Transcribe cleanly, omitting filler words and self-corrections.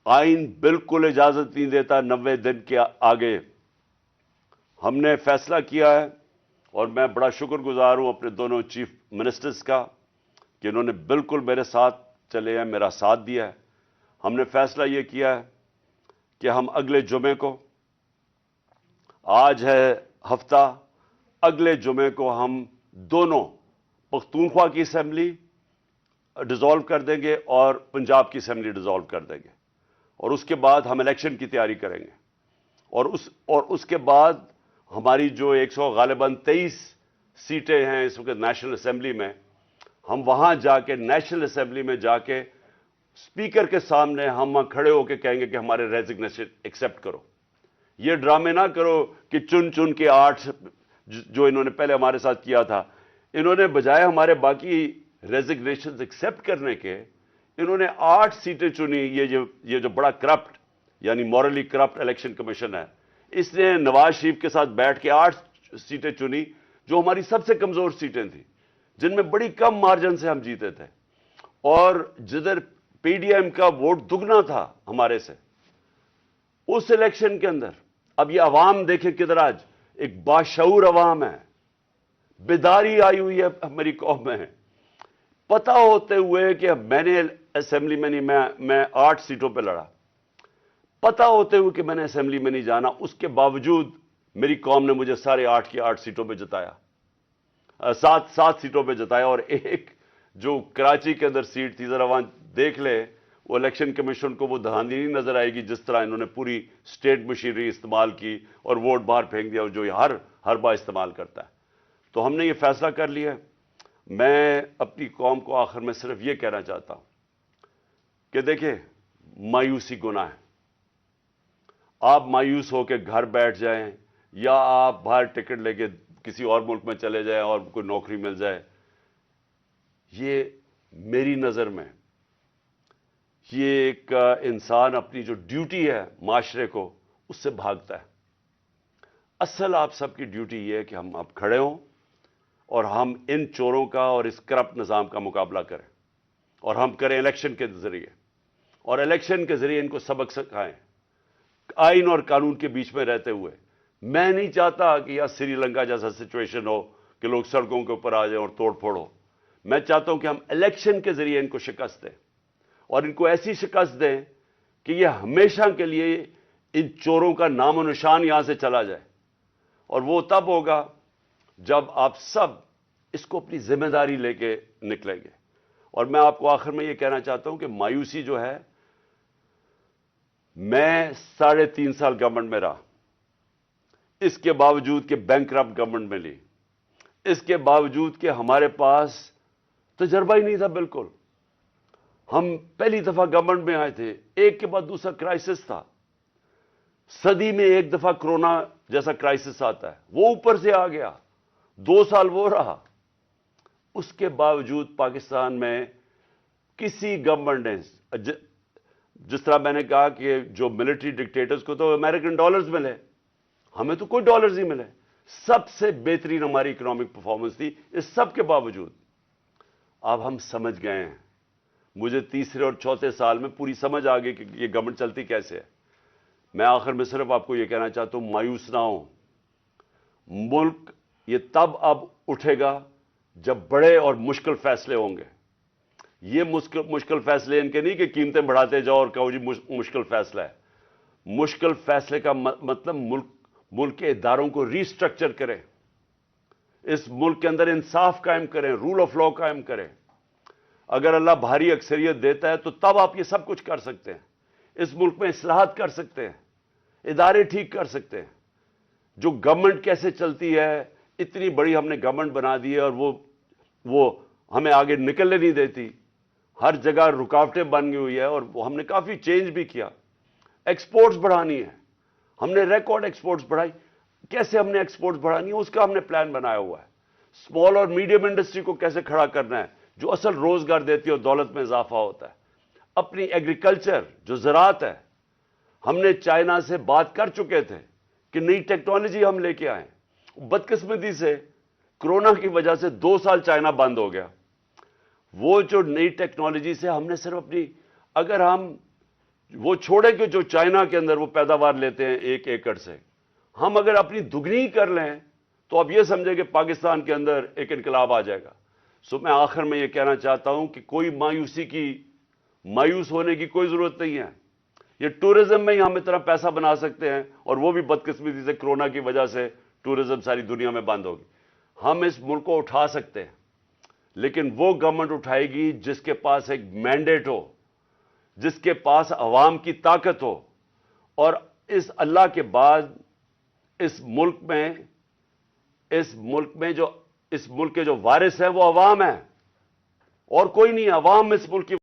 آئین بالکل اجازت نہیں دیتا 90 دن کے آگے. ہم نے فیصلہ کیا ہے اور میں بڑا شکر گزار ہوں اپنے دونوں چیف منسٹرز کا کہ انہوں نے بالکل میرے ساتھ چلے ہیں, میرا ساتھ دیا ہے. ہم نے فیصلہ یہ کیا ہے کہ ہم اگلے جمعے کو, آج ہے ہفتہ, اگلے جمعے کو ہم دونوں پختونخوا کی اسمبلی ڈیزالو کر دیں گے اور پنجاب کی اسمبلی ڈیزالو کر دیں گے, اور اس کے بعد ہم الیکشن کی تیاری کریں گے. اور اس کے بعد ہماری جو 100 غالباً 23 سیٹیں ہیں اس وقت نیشنل اسمبلی میں, ہم وہاں جا کے نیشنل اسمبلی میں جا کے اسپیکر کے سامنے ہم کھڑے ہو کے کہیں گے کہ ہمارے ریزگنیشن ایکسیپٹ کرو. یہ ڈرامے نہ کرو کہ چن کے 8 جو انہوں نے پہلے ہمارے ساتھ کیا تھا, انہوں نے بجائے ہمارے باقی ریزگنیشن ایکسیپٹ کرنے کے, انہوں نے 8 سیٹیں چنی. یہ جو بڑا کرپٹ یعنی مورلی کرپٹ الیکشن کمیشن ہے, اس نے نواز شریف کے ساتھ بیٹھ کے 8 سیٹیں چنی جو ہماری سب سے کمزور سیٹیں تھیں, جن میں بڑی کم مارجن سے ہم جیتے تھے, اور جدھر پی ڈی ایم کا ووٹ دگنا تھا ہمارے سے اس الیکشن کے اندر. اب یہ عوام دیکھیں کدھر آج ایک باشعور عوام ہے, بیداری آئی ہوئی ہے ہماری قوم میں, پتہ ہوتے ہوئے کہ میں نے اسمبلی میں نہیں, میں 8 سیٹوں پہ لڑا, پتہ ہوتے ہوئے کہ میں نے اسمبلی میں نہیں جانا, اس کے باوجود میری قوم نے مجھے سارے 8 کی 8 سیٹوں پہ جتایا, 7 سیٹوں پہ جتایا. اور ایک جو کراچی کے اندر سیٹ تھی, ذرا وہاں دیکھ لے, وہ الیکشن کمیشن کو وہ دھاندلی نہیں نظر آئے گی جس طرح انہوں نے پوری اسٹیٹ مشینری استعمال کی اور ووٹ باہر پھینک دیا, جو یہ ہر بار استعمال کرتا ہے. تو ہم نے یہ فیصلہ کر لیا ہے. میں اپنی قوم کو آخر میں صرف یہ کہنا چاہتا ہوں کہ دیکھیں, مایوسی گناہ ہے. آپ مایوس ہو کے گھر بیٹھ جائیں یا آپ باہر ٹکٹ لے کے کسی اور ملک میں چلے جائیں اور کوئی نوکری مل جائے, یہ میری نظر میں یہ ایک انسان اپنی جو ڈیوٹی ہے معاشرے کو اس سے بھاگتا ہے. اصل آپ سب کی ڈیوٹی یہ ہے کہ ہم اب کھڑے ہوں اور ہم ان چوروں کا اور اس کرپٹ نظام کا مقابلہ کریں, اور ہم کریں الیکشن کے ذریعے, اور الیکشن کے ذریعے ان کو سبق سکھائیں آئین اور قانون کے بیچ میں رہتے ہوئے. میں نہیں چاہتا کہ یہاں سری لنکا جیسا سچویشن ہو کہ لوگ سڑکوں کے اوپر آ جائیں اور توڑ پھوڑ ہو. میں چاہتا ہوں کہ ہم الیکشن کے ذریعے ان کو شکست دیں, اور ان کو ایسی شکست دیں کہ یہ ہمیشہ کے لیے ان چوروں کا نام و نشان یہاں سے چلا جائے. اور وہ تب ہوگا جب آپ سب اس کو اپنی ذمہ داری لے کے نکلیں گے. اور میں آپ کو آخر میں یہ کہنا چاہتا ہوں کہ مایوسی جو ہے, میں 3.5 سال گورنمنٹ میں رہا, اس کے باوجود کہ بینکرپٹ گورنمنٹ میں لی, اس کے باوجود کہ ہمارے پاس تجربہ ہی نہیں تھا بالکل. ہم پہلی دفعہ گورنمنٹ میں آئے تھے, ایک کے بعد دوسرا کرائسس تھا. صدی میں ایک دفعہ کرونا جیسا کرائسس آتا ہے, وہ اوپر سے آ گیا, 2 سال وہ رہا. اس کے باوجود پاکستان میں کسی گورنمنٹ نے, جس طرح میں نے کہا کہ جو ملٹری ڈکٹیٹرز کو تو امریکن ڈالرز ملے, ہمیں تو کوئی ڈالرز نہیں ملے. سب سے بہترین ہماری اکنامک پرفارمنس تھی. اس سب کے باوجود اب ہم سمجھ گئے ہیں, مجھے تیسرے اور چوتھے سال میں پوری سمجھ آ گئی کہ یہ گورنمنٹ چلتی کیسے ہے. میں آخر میں صرف آپ کو یہ کہنا چاہتا ہوں, مایوس نہ ہوں. ملک یہ تب اب اٹھے گا جب بڑے اور مشکل فیصلے ہوں گے. یہ مشکل فیصلے ان کے نہیں کہ قیمتیں بڑھاتے جاؤ اور کہو جی مشکل فیصلہ ہے. مشکل فیصلے کا مطلب ملک کے اداروں کو ری اسٹرکچر کریں, اس ملک کے اندر انصاف قائم کریں, رول آف لا قائم کریں. اگر اللہ بھاری اکثریت دیتا ہے تو تب آپ یہ سب کچھ کر سکتے ہیں. اس ملک میں اصلاحات کر سکتے ہیں, ادارے ٹھیک کر سکتے ہیں. جو گورنمنٹ کیسے چلتی ہے, اتنی بڑی ہم نے گورنمنٹ بنا دی ہے اور وہ ہمیں آگے نکلنے نہیں دیتی. ہر جگہ رکاوٹیں بن گئی ہوئی ہے, اور ہم نے کافی چینج بھی کیا. ایکسپورٹس بڑھانی ہے, ہم نے ریکارڈ ایکسپورٹس بڑھائی. کیسے ہم نے ایکسپورٹس بڑھانی ہے اس کا ہم نے پلان بنایا ہوا ہے. اسمال اور میڈیم انڈسٹری کو کیسے کھڑا کرنا ہے, جو اصل روزگار دیتی ہے اور دولت میں اضافہ ہوتا ہے. اپنی ایگریکلچر جو زراعت ہے, ہم نے چائنا سے بات کر چکے تھے کہ نئی ٹیکنالوجی ہم لے کے آئیں. بدقسمتی سے کرونا کی وجہ سے 2 سال چائنا بند ہو گیا. وہ جو نئی ٹیکنالوجی سے ہم نے صرف اگر ہم وہ چھوڑے کہ جو چائنا کے اندر وہ پیداوار لیتے ہیں 1 ایکڑ سے، ہم اگر اپنی دگنی کر لیں تو اب یہ سمجھے کہ پاکستان کے اندر ایک انقلاب آ جائے گا۔ سو میں آخر میں یہ کہنا چاہتا ہوں کہ کوئی مایوس ہونے کی کوئی ضرورت نہیں ہے۔ یہ ٹورزم میں ہی ہم اتنا پیسہ بنا سکتے ہیں، اور وہ بھی بدقسمتی سے کرونا کی وجہ سے ٹورزم ساری دنیا میں بند ہوگی۔ ہم اس ملک کو اٹھا سکتے ہیں، لیکن وہ گورنمنٹ اٹھائے گی جس کے پاس ایک مینڈیٹ ہو، جس کے پاس عوام کی طاقت ہو، اور اس اللہ کے بعد اس ملک کے جو وارث ہیں وہ عوام ہیں، اور کوئی نہیں۔ عوام اس ملک کی